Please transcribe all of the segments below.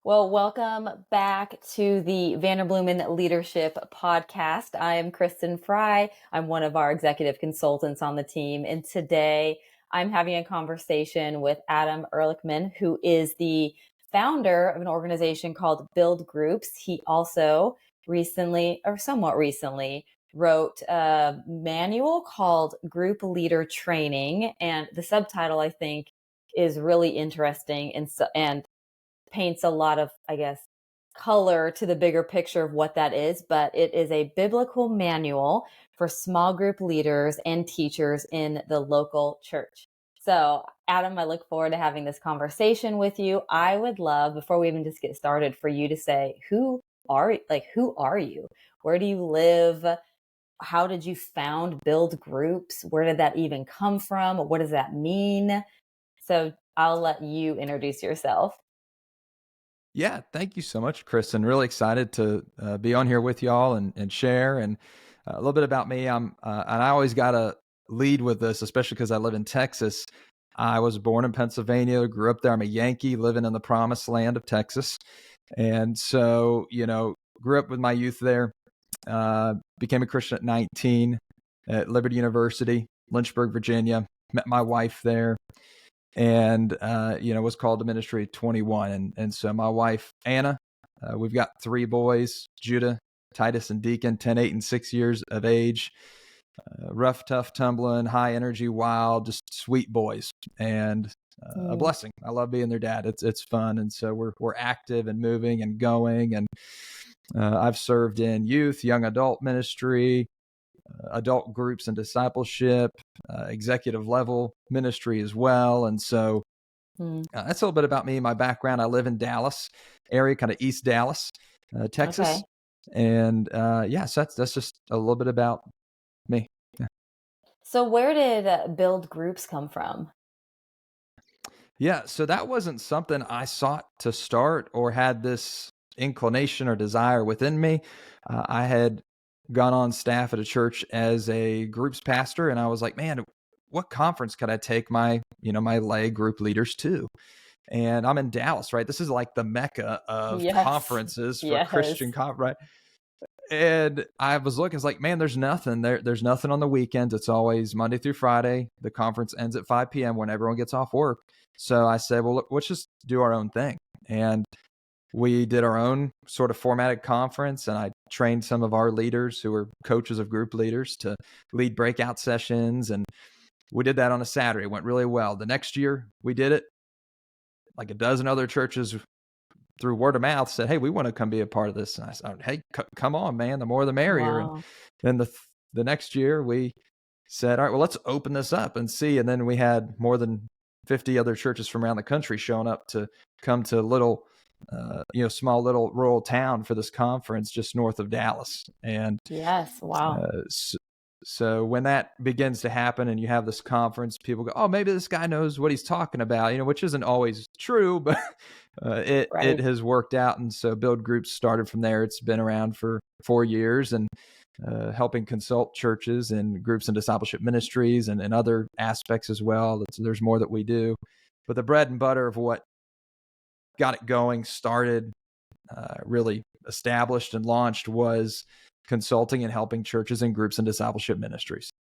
Well, welcome back to the Vanderbloemen Leadership Podcast. I am Kristin Fry. I'm one of our executive consultants on the team. And today I'm having a conversation with Adam Erlichman, who is the founder of an organization called Build Groups. He also recently, or somewhat recently, wrote a manual called Group Leader Training. And the subtitle, I think, is really interesting and paints a lot of, I guess, color to the bigger picture of what that is, but it is a biblical manual for small group leaders and teachers in the local church. So, Adam, I look forward to having this conversation with you. I would love, before we even just get started, for you to say, who are you? Where do you live? How did you found Build Groups? Where did that even come from? What does that mean? So, I'll let you introduce yourself. Yeah, thank you so much, Kristen. Really excited to be on here with y'all and share. And a little bit about me. And I always got to lead with this, especially because I live in Texas. I was born in Pennsylvania, grew up there. I'm a Yankee living in the promised land of Texas. And so, grew up with my youth there, became a Christian at 19 at Liberty University, Lynchburg, Virginia, met my wife there and was called to ministry at 21. And so my wife, Anna, we've got three boys, Judah, Titus, and Deacon, 10, 8, and 6 years of age. Rough, tough, tumbling, high energy, wild, just sweet boys, and a blessing. I love being their dad. It's fun, and so we're active and moving and going. And I've served in youth, young adult ministry, adult groups and discipleship, executive level ministry as well. And so that's a little bit about me, my background. I live in Dallas area, kind of East Dallas, Texas. Okay. And so that's just a little bit about me. Yeah. So where did Build Groups come from? Yeah, so that wasn't something I sought to start or had this inclination or desire within me. I had gone on staff at a church as a groups pastor, and I was like, man, what conference could I take my lay group leaders to? And I'm in Dallas, right? This is like the mecca of Yes. conferences for Yes. Christian right? And I was looking, it's like, man, there's nothing there. There's nothing on the weekends. It's always Monday through Friday. The conference ends at 5 p.m. when everyone gets off work. So I said, well, let's just do our own thing. And we did our own sort of formatted conference, and I trained some of our leaders who were coaches of group leaders to lead breakout sessions. And we did that on a Saturday. It went really well. The next year we did it. Like a dozen other churches through word of mouth said, hey, we want to come be a part of this. And I said, hey, come on, man, the more the merrier. Wow. And then the next year we said, all right, well, let's open this up and see. And then we had more than 50 other churches from around the country showing up to come to little, small little rural town for this conference just north of Dallas. And Yes. Wow. so when that begins to happen and you have this conference, people go, oh, maybe this guy knows what he's talking about, which isn't always true, but it has worked out. And so Build Groups started from there. It's been around for 4 years and helping consult churches and groups and discipleship ministries and other aspects as well. There's more that we do. But the bread and butter of what got it going, started, really established and launched was consulting and helping churches and groups and discipleship ministries.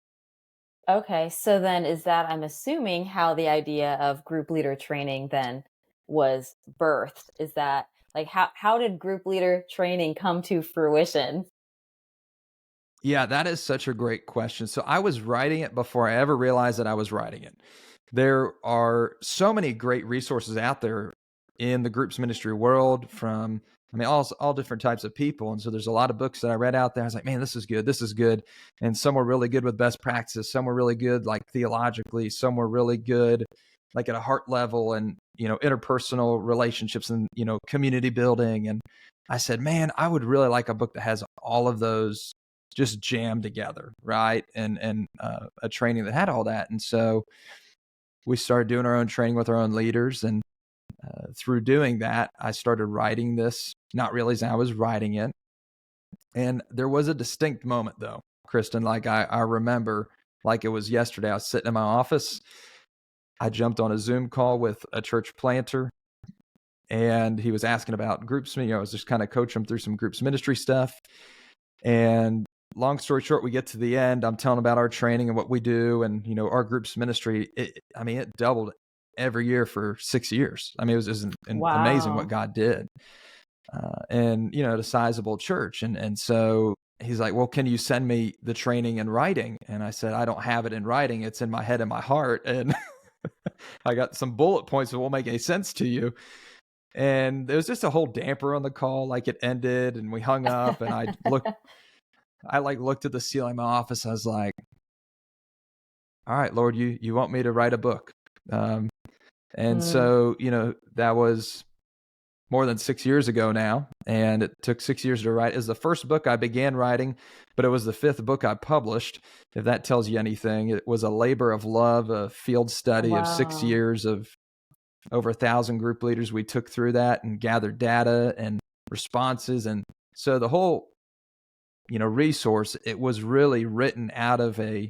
Okay. So then is that, I'm assuming, how the idea of group leader training then was birthed? Is that like, how did group leader training come to fruition? Yeah, that is such a great question. So I was writing it before I ever realized that I was writing it. There are so many great resources out there in the groups ministry world from, all different types of people. And so there's a lot of books that I read out there. I was like, man, this is good. This is good. And some were really good with best practices. Some were really good, like theologically. Some were really good, like at a heart level and, interpersonal relationships and, community building. And I said, man, I would really like a book that has all of those just jammed together, right? And a training that had all that. And so we started doing our own training with our own leaders. And through doing that, I started writing this, not realizing I was writing it. And there was a distinct moment, though, Kristen, like I remember like it was yesterday. I was sitting in my office. I jumped on a Zoom call with a church planter. and he was asking about groups. I was just kind of coaching him through some groups ministry stuff. And long story short, we get to the end. I'm telling about our training and what we do, and our groups ministry. It doubled every year for 6 years. It was just amazing what Wow. God did, and at a sizable church. And so he's like, well, can you send me the training in writing? And I said, I don't have it in writing. It's in my head and my heart, and I got some bullet points that won't make any sense to you. And there was just a whole damper on the call. Like, it ended and we hung up, and I looked at the ceiling of my office. I was like, all right, Lord, you want me to write a book. And so, that was more than 6 years ago now. And it took 6 years to write. It was the first book I began writing, but it was the 5th book I published. If that tells you anything, it was a labor of love, a field study of 6 years of over 1,000 group leaders. We took through that and gathered data and responses. And so the whole, resource, it was really written out of a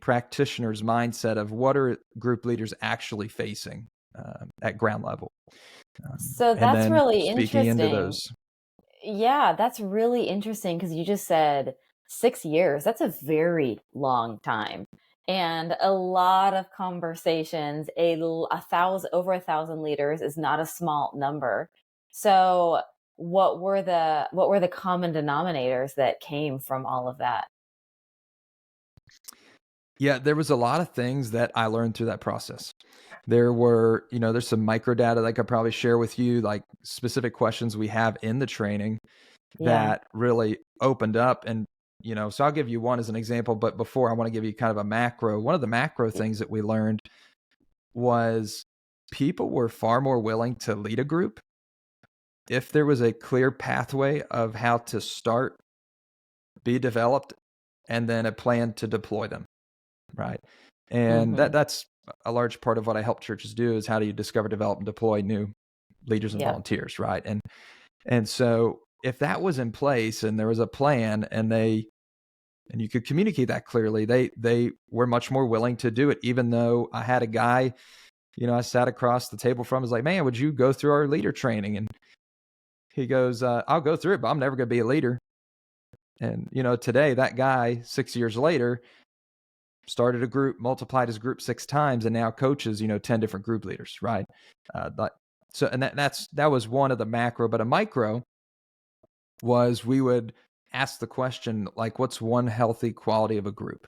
practitioner's mindset of what are group leaders actually facing at ground level. So And that's then really speaking into interesting. those. Yeah, that's really interesting because you just said 6 years. That's a very long time. And a lot of conversations, over 1,000 leaders is not a small number. So what were the common denominators that came from all of that? Yeah, there was a lot of things that I learned through that process. There were, there's some micro data that I could probably share with you, like specific questions we have in the training Yeah. that really opened up. And, so I'll give you one as an example, but before, I want to give you kind of a macro. One of the macro things that we learned was people were far more willing to lead a group if there was a clear pathway of how to start, be developed, and then a plan to deploy them. Right. And Mm-hmm. that's a large part of what I help churches do, is how do you discover, develop, and deploy new leaders and Yep. volunteers. Right. And so if that was in place and there was a plan, and you could communicate that clearly, they were much more willing to do it. Even though I had a guy, I sat across the table from him, was like, man, would you go through our leader training? And he goes, I'll go through it, but I'm never going to be a leader. And, today that guy, 6 years later, started a group, multiplied his group 6 times, and now coaches, 10 different group leaders. Right. So, and that was one of the macro, but a micro was, we would ask the question, like, what's one healthy quality of a group?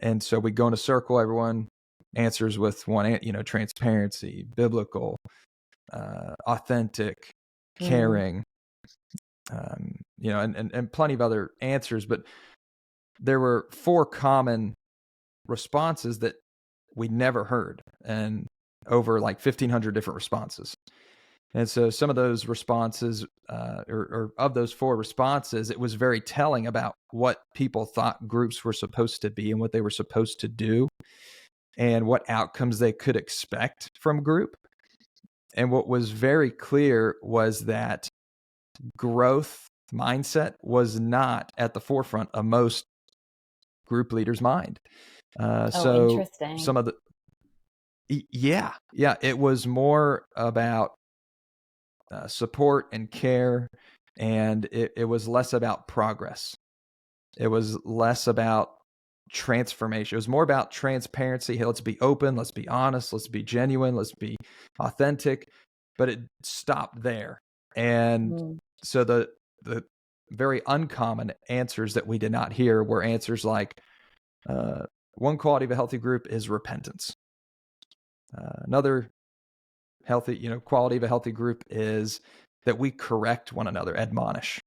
And so we go in a circle, everyone answers with one, transparency, biblical, authentic, caring, and plenty of other answers. But there were 4 common responses that we never heard, and over like 1,500 different responses. And so some of those responses, or of those 4 responses, it was very telling about what people thought groups were supposed to be and what they were supposed to do and what outcomes they could expect from group. And what was very clear was that growth mindset was not at the forefront of most group leaders' mind. So Interesting. some of the, yeah, it was more about support and care, and it was less about progress. It was less about transformation. It was more about transparency. Hey, let's be open, let's be honest, let's be genuine, let's be authentic. But it stopped there. And so the very uncommon answers that we did not hear were answers like, one quality of a healthy group is repentance. Another healthy, quality of a healthy group is that we correct one another, admonish.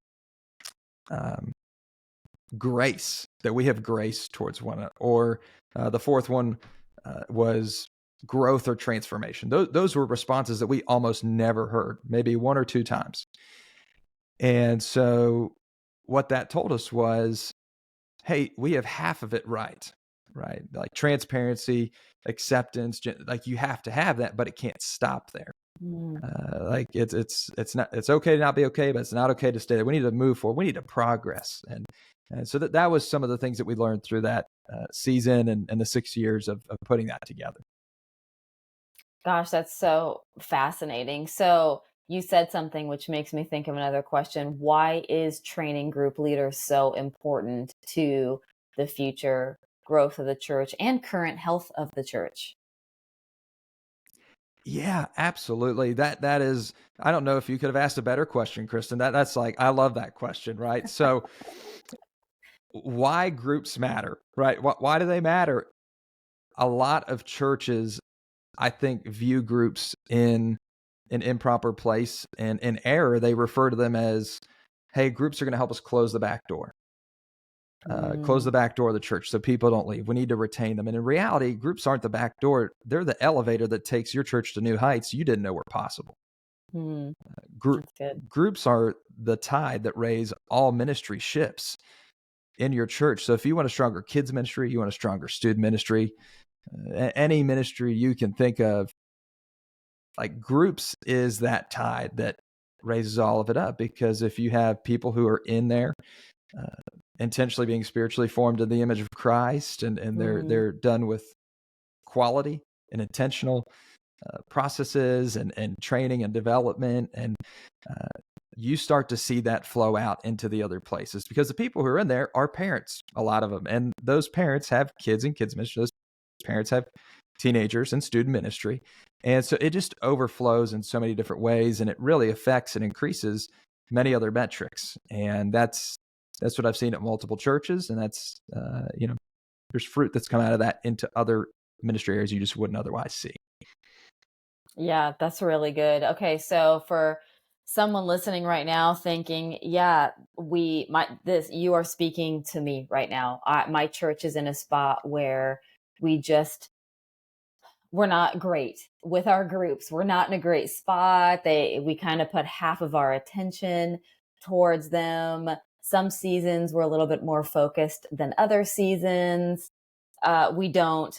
Grace, that we have grace towards one another. Or the 4th one was growth or transformation. Those were responses that we almost never heard, maybe 1 or 2 times. And so what that told us was, hey, we have half of it right? Like transparency, acceptance, like you have to have that, but it can't stop there. Like it's okay to not be okay, but it's not okay to stay there. We need to move forward. We need to progress. And so that was some of the things that we learned through that season and the 6 years of putting that together. Gosh, that's so fascinating. So you said something which makes me think of another question. Why is training group leaders so important to the future growth of the church and current health of the church? Yeah, absolutely. That is, I don't know if you could have asked a better question, Kristen. That's like, I love that question, right? So why groups matter, right? Why do they matter? A lot of churches, I think, view groups in an improper place and in error. They refer to them as, hey, groups are going to help us close the back door. Close Mm, the back door of the church so people don't leave. We need to retain them. And in reality, groups aren't the back door. They're the elevator that takes your church to new heights you didn't know were possible. mm, Group that's good. Groups are the tide that raise all ministry ships in your church. So if you want a stronger kids ministry, you want a stronger student ministry, any ministry you can think of, like groups is that tide that raises all of it up. Because if you have people who are in there uh, intentionally being spiritually formed in the image of Christ, and Mm, they're done with quality and intentional processes and training and development, and uh, you start to see that flow out into the other places, because the people who are in there are parents, a lot of them, and those parents have kids in kids ministry. Those parents have teenagers in student ministry, and so it just overflows in so many different ways, and it really affects and increases many other metrics. And that's what I've seen at multiple churches, and that's there's fruit that's come out of that into other ministry areas you just wouldn't otherwise see. yeah, that's really good. Okay, so for someone listening right now thinking, yeah, you are speaking to me right now. My church is in a spot where we just we're not great with our groups. We're not in a great spot. We kind of put half of our attention towards them. Some seasons we're a little bit more focused than other seasons. We don't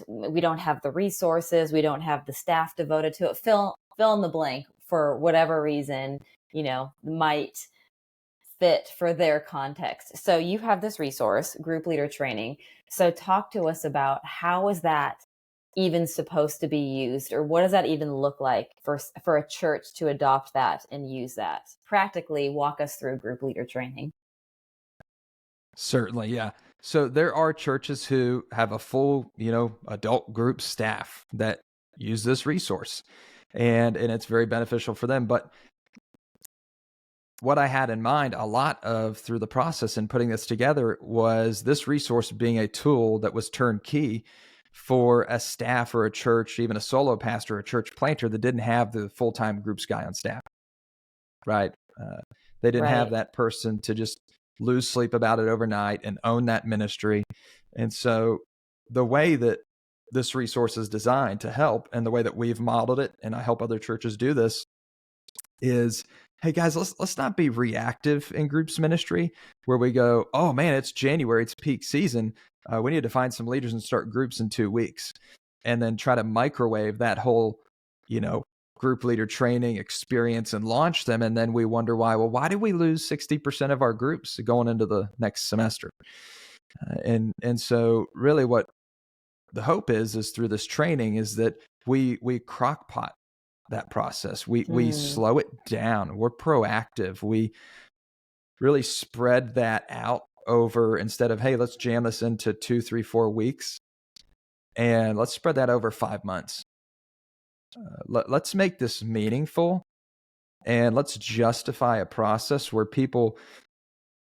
have the resources. We don't have the staff devoted to it. Fill in the blank for whatever reason, might fit for their context. So you have this resource, group leader training. So talk to us about how is that even supposed to be used, or what does that even look like for a church to adopt that and use that? Practically walk us through group leader training. Certainly, yeah. So there are churches who have a full, adult group staff that use this resource, and it's very beneficial for them. But what I had in mind a lot of through the process in putting this together was this resource being a tool that was turnkey for a staff or a church, even a solo pastor, or a church planter that didn't have the full-time groups guy on staff, right? Uh, they didn't have Right. that person to just lose sleep about it overnight and own that ministry. And so the way that this resource is designed to help, and the way that we've modeled it, and I help other churches do this, is, hey guys, let's not be reactive in groups ministry where we go, oh man, it's January, it's peak season, we need to find some leaders and start groups in 2 weeks, and then try to microwave that whole you know group leader training experience and launch them, and then we wonder why did we lose 60% of our groups going into the next semester? And so really what the hope is through this training is that we crockpot that process. We Mm, slow it down. We're proactive. We really spread that out over, instead of, hey, let's jam this into 2, 3, 4 weeks, and let's spread that over 5 months. Let's make this meaningful, and let's justify a process where people,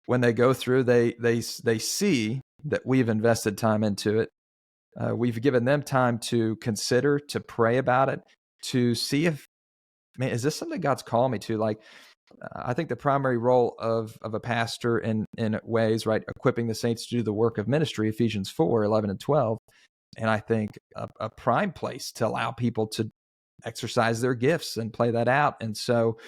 when they go through, they see that we've invested time into it. We've given them time to consider, to pray about it, to see if, man, is this something God's calling me to? Like, I think the primary role of a pastor in ways, right, equipping the saints to do the work of ministry, Ephesians 4:11 and 12. And I think a prime place to allow people to exercise their gifts and play that out. And so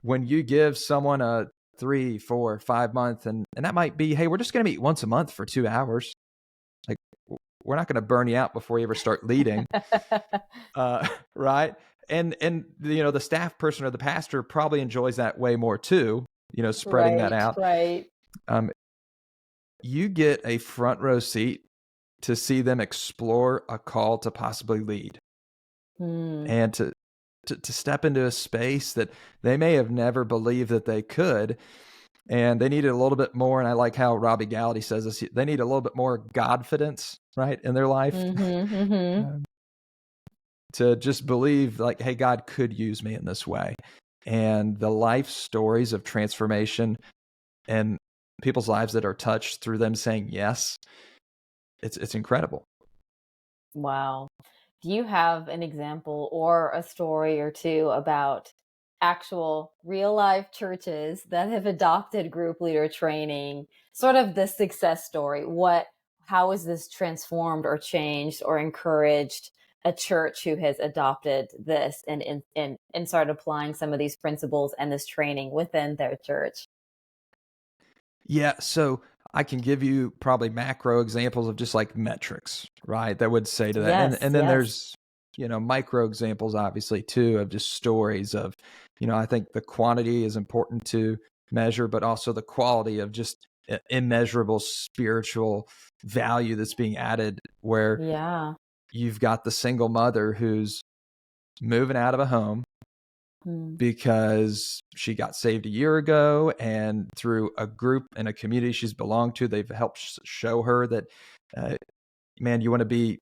when you give someone a 3, 4, 5 month, and that might be, hey, we're just going to meet once a month for 2 hours. Like, we're not going to burn you out before you ever start leading. Right. And the staff person or the pastor probably enjoys that way more too, spreading that right, out. right. Um, you get a front row seat to see them explore a call to possibly lead. Mm. and to step into a space that they may have never believed that they could. And they needed a little bit more. And I like how Robbie Gallaty says this. They need a little bit more Godfidence, right, in their life, Mm-hmm. Mm-hmm. um, to just believe like, hey, God could use me in this way. And the life stories of transformation and people's lives that are touched through them saying yes, it's incredible. Wow. Do you have an example or a story or two about actual real life churches that have adopted group leader training? Sort of the success story. How has this transformed or changed or encouraged a church who has adopted this and started applying some of these principles and this training within their church? Yeah, so I can give you probably macro examples of just like metrics, right? That would say to that. Yes, And then yes. there's, micro examples obviously too of just stories of, I think the quantity is important to measure, but also the quality of just immeasurable spiritual value that's being added where Yeah. you've got the single mother who's moving out of a home Mm. because she got saved a year ago, and through a group and a community she's belonged to, they've helped show her that, uh, man, you want to be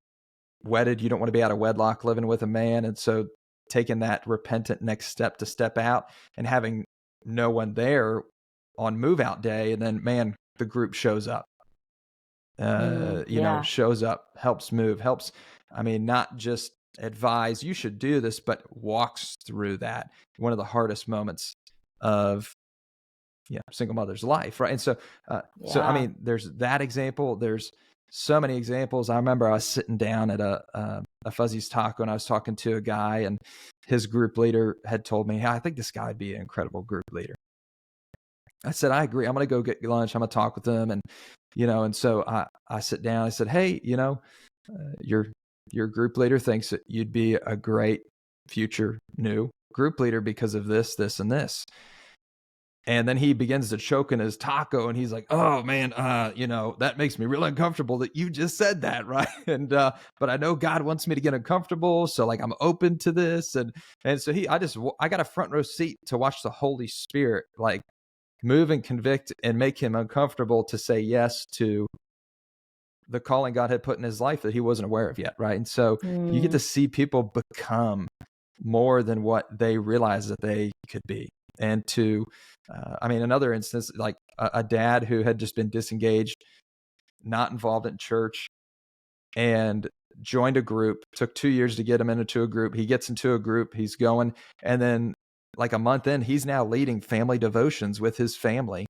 wedded, you don't want to be out of wedlock living with a man. And so taking that repentant next step to step out and having no one there on move out day, and then, man, the group shows up, Yeah. shows up, helps move, helps, I mean, not just advise you should do this, but walks through that. One of the hardest moments of single mother's life, right? And so I Yeah. mean, there's that example. There's so many examples. I remember I was sitting down at a Fuzzy's Taco, and I was talking to a guy, and his group leader had told me, "Hey, I think this guy would be an incredible group leader." I said, I agree. I'm going to go get lunch. I'm going to talk with them. And so I sit down. I said, hey, your group leader thinks that you'd be a great future new group leader because of this, this, and this. And then he begins to choke in his taco, and he's like, oh man, that makes me real uncomfortable that you just said that. Right. But I know God wants me to get uncomfortable. So like, I'm open to this. And so I got a front row seat to watch the Holy Spirit, like, move and convict and make him uncomfortable to say yes to the calling God had put in his life that he wasn't aware of yet. Right. And so you get Mm. to see people become more than what they realize that they could be. And another instance, like a dad who had just been disengaged, not involved in church, and joined a group, took 2 years to get him into a group. He gets into a group, he's going, and then like a month in, he's now leading family devotions with his family,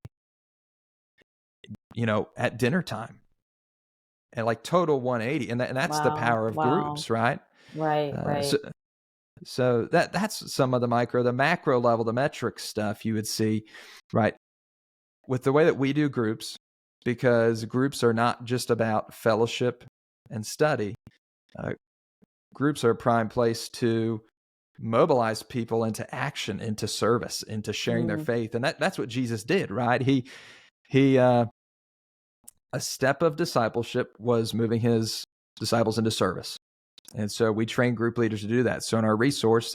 at dinner time, and like total 180. And that's the Wow. power of Wow. groups, right? Right, Uh, right. so, so that's some of the micro, the macro level, the metric stuff you would see, right? With the way that we do groups, because groups are not just about fellowship and study. Uh, Groups are a prime place to mobilize people into action, into service, into sharing their Mm. faith, and that's what Jesus did, right? He A step of discipleship was moving his disciples into service. And so we train group leaders to do that. So in our resource,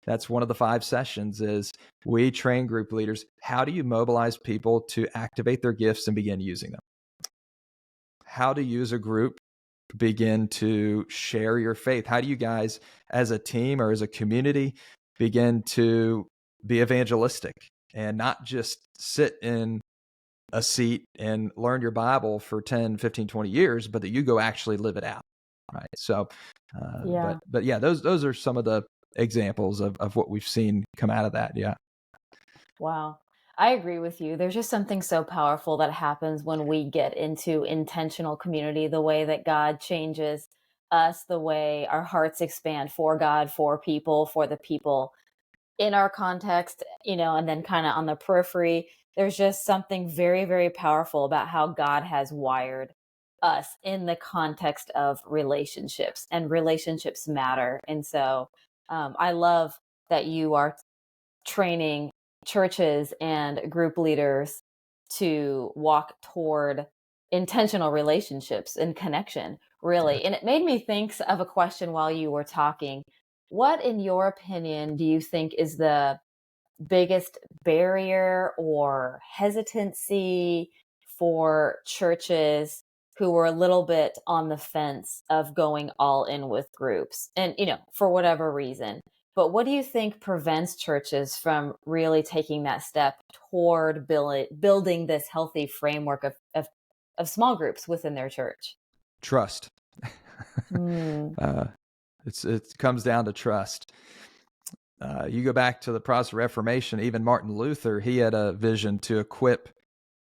that's one of the 5 sessions is we train group leaders. How do you mobilize people to activate their gifts and begin using them? How to use a group, begin to share your faith? How do you guys as a team or as a community begin to be evangelistic and not just sit in a seat and learn your Bible for 10, 15, 20 years, but that you go actually live it out. Right. So, Yeah. but yeah, those are some of the examples of what we've seen come out of that. Yeah. Wow. I agree with you. There's just something so powerful that happens when we get into intentional community, the way that God changes us, the way our hearts expand for God, for people, for the people in our context, and then kind of on the periphery. There's just something very, very powerful about how God has wired us in the context of relationships, and relationships matter. And so I love that you are training churches and group leaders to walk toward intentional relationships and connection, Yeah. really. And it made me think of a question while you were talking. What, in your opinion, do you think is the biggest barrier or hesitancy for churches who were a little bit on the fence of going all in with groups and, for whatever reason? But what do you think prevents churches from really taking that step toward building this healthy framework of small groups within their church? Trust. Hmm. uh, it comes down to trust. You go back to the Protestant Reformation, even Martin Luther, he had a vision to equip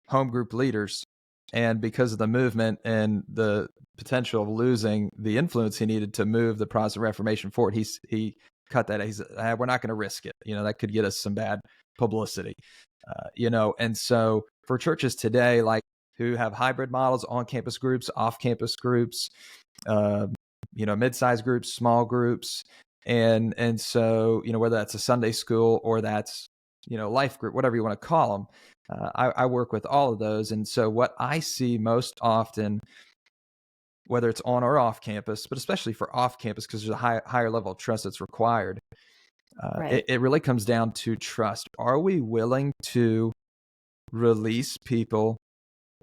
home group leaders. And because of the movement and the potential of losing the influence he needed to move the Protestant Reformation forward, he cut that. He said, we're not going to risk it. That could get us some bad publicity. And so for churches today, like who have hybrid models, on-campus groups, off-campus groups, mid-sized groups, small groups, and so whether that's a Sunday school or that's life group, whatever you want to call them, I work with all of those. And so what I see most often, whether it's on or off campus, but especially for off campus, because there's a higher level of trust that's required, Right. it really comes down to trust. Are we willing to release people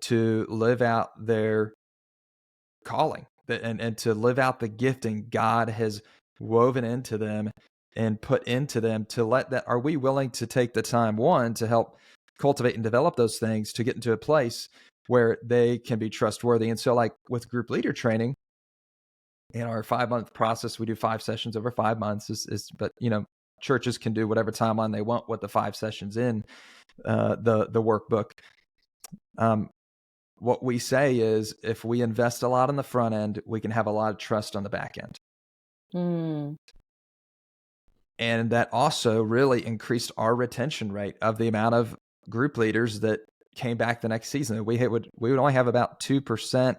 to live out their calling and to live out the gifting God has woven into them and put into them, to let that? Are we willing to take the time, one, to help cultivate and develop those things to get into a place where they can be trustworthy? And so like with group leader training, in our 5-month process, we do 5 sessions over 5 months, but churches can do whatever timeline they want with the 5 sessions in the workbook. What we say is, if we invest a lot on the front end, we can have a lot of trust on the back end. Mm. And that also really increased our retention rate of the amount of group leaders that came back the next season. We would only have about 2%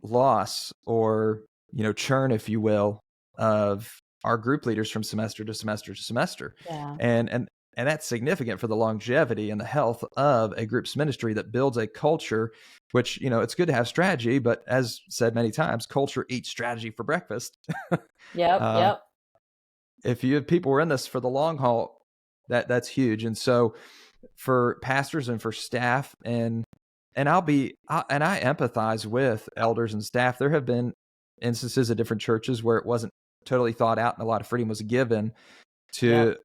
loss, or churn, if you will, of our group leaders from semester to semester to semester. Yeah. And that's significant for the longevity and the health of a group's ministry that builds a culture, which, it's good to have strategy, but as said many times, culture eats strategy for breakfast. Yep. uh, Yep. if you have people who are in this for the long haul, that's huge. And so for pastors and for staff, and I empathize with elders and staff. There have been instances at different churches where it wasn't totally thought out and a lot of freedom was given to Yep.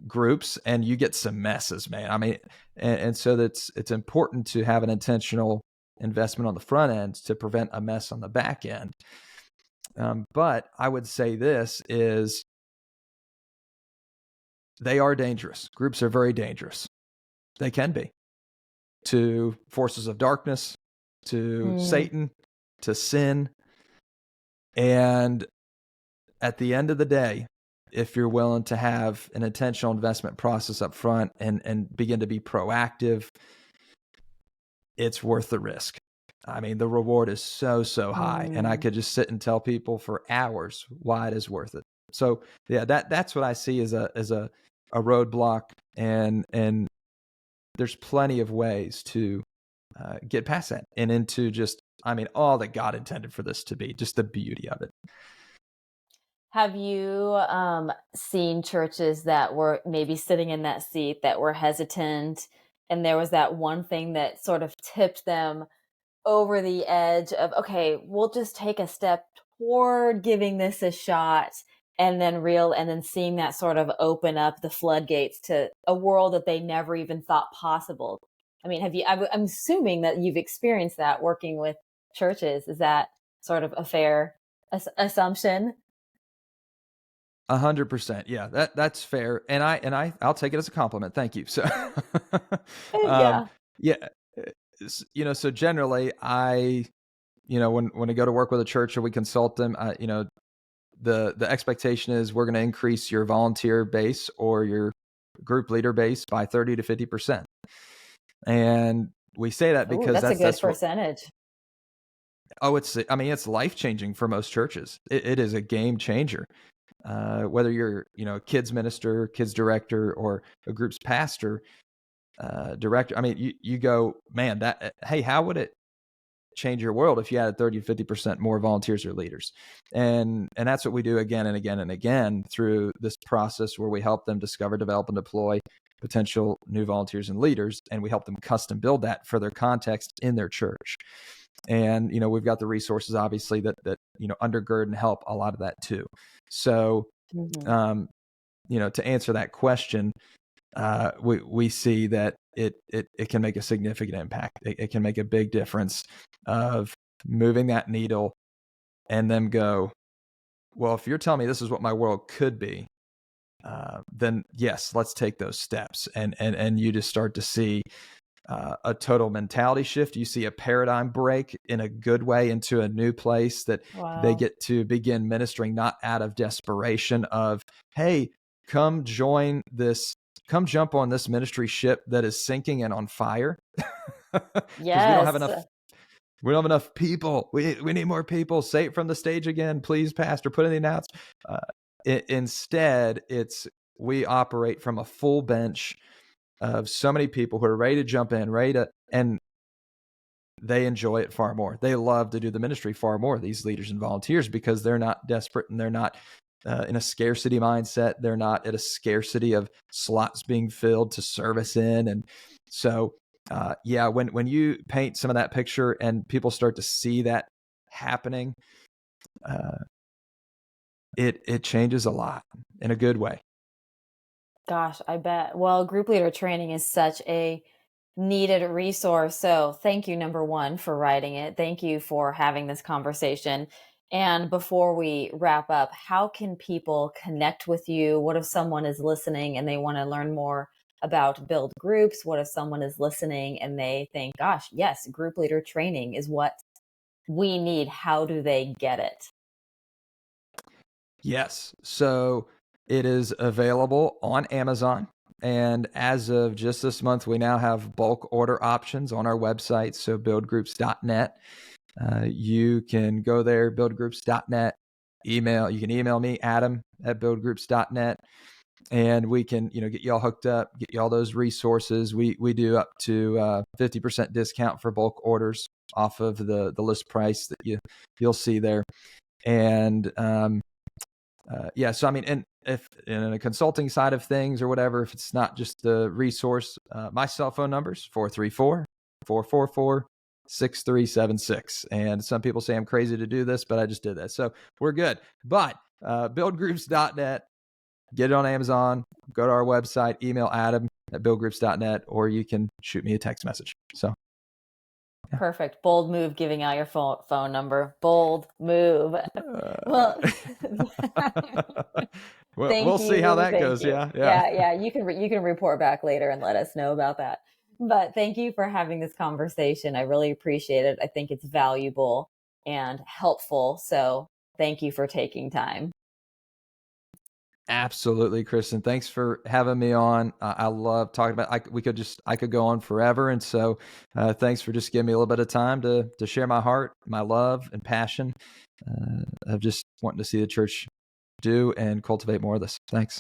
groups, and you get some messes, man. I mean, and so it's important to have an intentional investment on the front end to prevent a mess on the back end. But I would say this is, they are dangerous. Groups are very dangerous. They can be, to forces of darkness, to Mm. Satan, to sin. And at the end of the day, if you're willing to have an intentional investment process up front and begin to be proactive, it's worth the risk. I mean, the reward is so high, and I Mm. could just sit and tell people for hours why it is worth it. So yeah, that's what I see as a roadblock, and there's plenty of ways to get past that and into just, all that God intended for this to be, just the beauty of it. Have you seen churches that were maybe sitting in that seat that were hesitant, and there was that one thing that sort of tipped them over the edge of, okay, we'll just take a step toward giving this a shot, and then seeing that sort of open up the floodgates to a world that they never even thought possible? I mean, I'm assuming that you've experienced that working with churches. Is that sort of a fair assumption? 100%. Yeah, that's fair. And I'll take it as a compliment. Thank you. So, um, Yeah. yeah, so generally when I go to work with a church or we consult them, the expectation is we're going to increase your volunteer base or your group leader base by 30 to 50%. And we say that Oh, because that's a good that's what, percentage. it's life changing for most churches. It is a game changer. Whether you're, a kids minister, kids director, or a group's pastor, director. I mean, you go, man, hey, how would it change your world if you added 30 to 50% more volunteers or leaders. And that's what we do again and again and again through this process where we help them discover, develop, and deploy potential new volunteers and leaders. And we help them custom build that for their context in their church. And, we've got the resources, obviously, that undergird and help a lot of that too. So, to answer that question, we see that it can make a significant impact. It can make a big difference of moving that needle and them go, well, if you're telling me this is what my world could be, then yes, let's take those steps. And you just start to see a total mentality shift. You see a paradigm break in a good way into a new place that they get to begin ministering, not out of desperation of, hey, come jump on this ministry ship that is sinking and on fire. Because we don't have enough people. We need more people. Say it from the stage again, please, Pastor, put in the announcement. Instead, we operate from a full bench of so many people who are ready to jump in, and they enjoy it far more. They love to do the ministry far more, these leaders and volunteers, because they're not desperate and they're not in a scarcity mindset. They're not at a scarcity of slots being filled to service in. And so, when you paint some of that picture and people start to see that happening, it changes a lot in a good way. Gosh, I bet. Well, group leader training is such a needed resource. So thank you, number one, for writing it. Thank you for having this conversation. And before we wrap up, how can people connect with you? What if someone is listening and they want to learn more about Build Groups? What if someone is listening and they think, gosh, yes, group leader training is what we need. How do they get it? Yes. So it is available on Amazon. And as of just this month, we now have bulk order options on our website. So buildgroups.net. You can go there, buildgroups.net. You can email me, Adam at buildgroups.net. And we can, get you all hooked up, get you all those resources. We do up to 50% discount for bulk orders off of the list price that you'll see there. And so I mean, and if in a consulting side of things or whatever, if it's not just the resource, my cell phone number's 434-444-6376. And some people say I'm crazy to do this, but I just did that. So we're good. But buildgroups.net, get it on Amazon, go to our website, email Adam at buildgroups.net, or you can shoot me a text message. So. Yeah. Perfect. Bold move, giving out your phone number. Bold move. Well, we'll see how that goes. Yeah. You can report back later and let us know about that. But thank you for having this conversation. I really appreciate it. I think it's valuable and helpful. So thank you for taking time. Absolutely, Kristin. Thanks for having me on. I love talking about. I could go on forever, and so thanks for just giving me a little bit of time to share my heart, my love, and passion of just wanting to see the church do and cultivate more of this. Thanks.